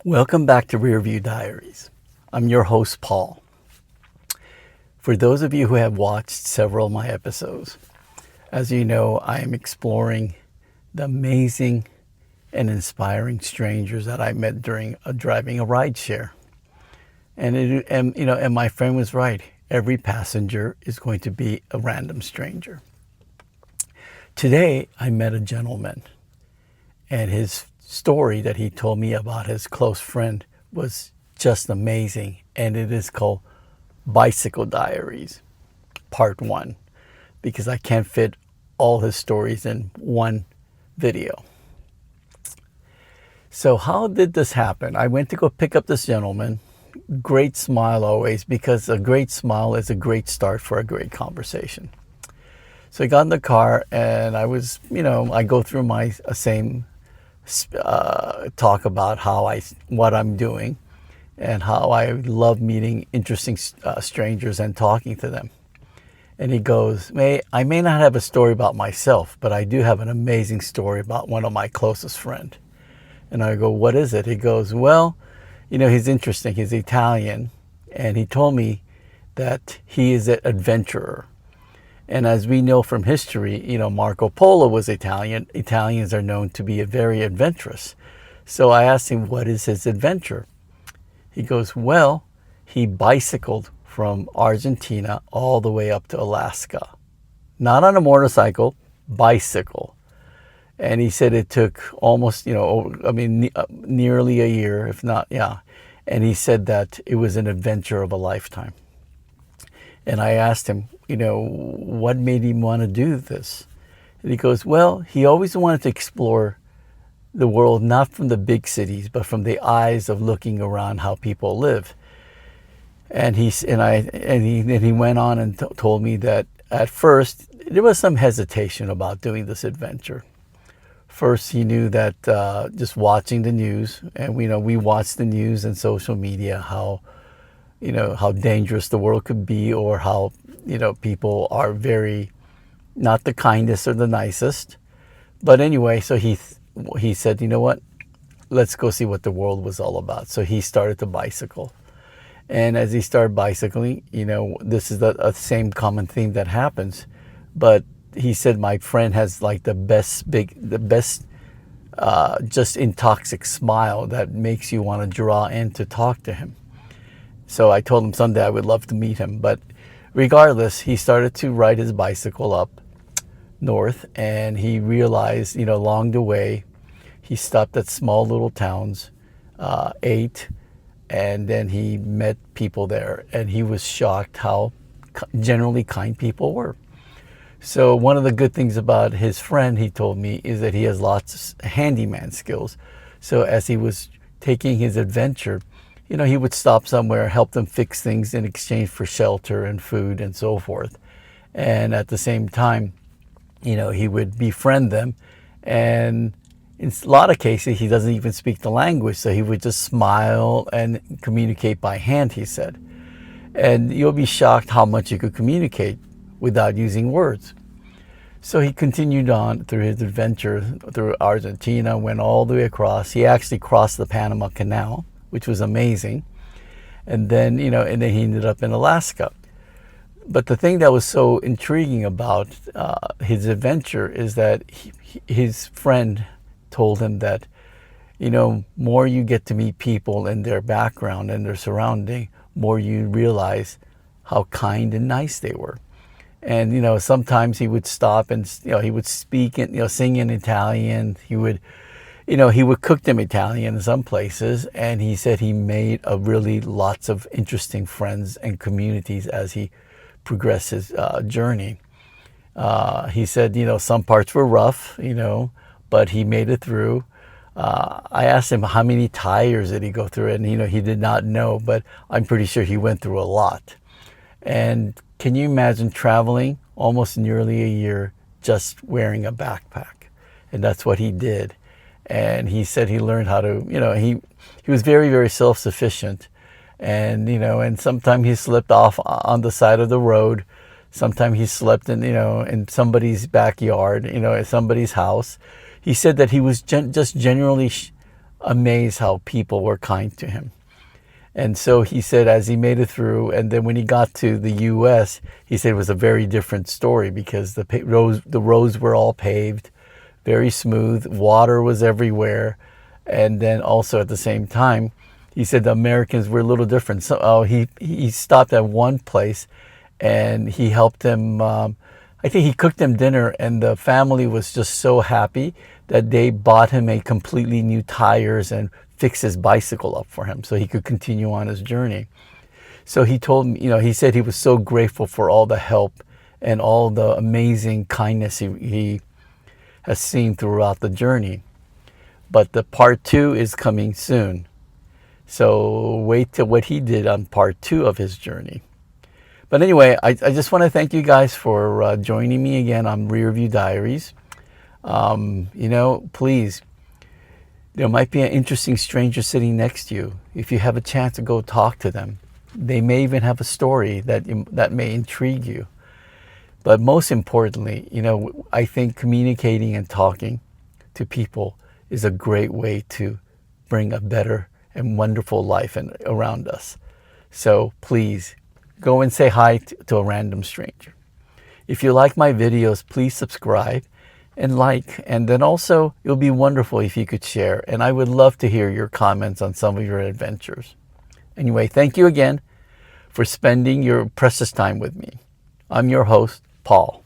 Welcome back to Rearview Diaries. I'm your host, Paul. For those of you who have watched several of my episodes, as you know, I am exploring the amazing and inspiring strangers that I met during driving a rideshare. And my friend was right. Every passenger is going to be a random stranger. Today, I met a gentleman, and his story that he told me about his close friend was just amazing, and it is called Bicycle Diaries, Part 1, because I can't fit all his stories in one video. So how did this happen? I went to go pick up this gentleman. Great smile always, because a great smile is a great start for a great conversation. So I got in the car, and I was, I go through my same talk about what I'm doing and how I love meeting interesting strangers and talking to them. And he goes, I may not have a story about myself, but I do have an amazing story about one of my closest friends. And I go, what is it? He goes, well, he's interesting. He's Italian. And he told me that he is an adventurer. And as we know from history, Marco Polo was Italian. Italians are known to be very adventurous. So I asked him, what is his adventure? He goes, well, he bicycled from Argentina all the way up to Alaska. Not on a motorcycle, bicycle. And he said it took almost, nearly a year, if not, yeah. And he said that it was an adventure of a lifetime. And I asked him, what made him want to do this? And he goes, well, he always wanted to explore the world, not from the big cities, but from the eyes of looking around how people live. And he went on and told me that at first there was some hesitation about doing this adventure. First, he knew that just watching the news, and we watch the news and social media, how dangerous the world could be, or how, people are very, not the kindest or the nicest. But anyway, so he said, you know what, let's go see what the world was all about. So he started to bicycle. And as he started bicycling, this is the same common theme that happens. But he said, my friend has like the best, just intoxic smile that makes you want to draw in to talk to him. So I told him someday I would love to meet him. But regardless, he started to ride his bicycle up north, and he realized, along the way, he stopped at small little towns, ate, and then he met people there, and he was shocked how generally kind people were. So one of the good things about his friend, he told me, is that he has lots of handyman skills. So as he was taking his adventure, he would stop somewhere, help them fix things in exchange for shelter and food and so forth. And at the same time, he would befriend them. And in a lot of cases, he doesn't even speak the language. So he would just smile and communicate by hand, he said. And you'll be shocked how much you could communicate without using words. So he continued on through his adventure through Argentina, went all the way across. He actually crossed the Panama Canal, which was amazing. And then, he ended up in Alaska. But the thing that was so intriguing about his adventure is that his friend told him that, more you get to meet people and their background and their surrounding, more you realize how kind and nice they were. And, sometimes he would stop and, he would speak and, sing in Italian. He would cook them Italian in some places. And he said he made really lots of interesting friends and communities as he progressed his journey. He said, some parts were rough, but he made it through. I asked him how many tires did he go through, and he did not know, but I'm pretty sure he went through a lot. And can you imagine traveling almost nearly a year just wearing a backpack? And that's what he did. And he said he learned how to, he was very, very self-sufficient. And, and sometimes he slipped off on the side of the road. Sometimes he slept in somebody's backyard, at somebody's house. He said that he was just generally amazed how people were kind to him. And so he said, as he made it through, and then when he got to the U.S., he said it was a very different story because the roads were all paved, very smooth, water was everywhere, and then also at the same time, he said the Americans were a little different. So he stopped at one place, and he helped them. I think he cooked them dinner, and the family was just so happy that they bought him a completely new tires and fixed his bicycle up for him so he could continue on his journey. So he told me, he said he was so grateful for all the help and all the amazing kindness he has seen throughout the journey. But the part 2 is coming soon. So wait till what he did on part 2 of his journey. But anyway, I just want to thank you guys for joining me again on Rearview Diaries. Please, there might be an interesting stranger sitting next to you. If you have a chance to go talk to them, they may even have a story that may intrigue you. But most importantly, I think communicating and talking to people is a great way to bring a better and wonderful life around us. So please go and say hi to a random stranger. If you like my videos, please subscribe and like, and then also it would be wonderful if you could share, and I would love to hear your comments on some of your adventures. Anyway, thank you again for spending your precious time with me. I'm your host, Paul.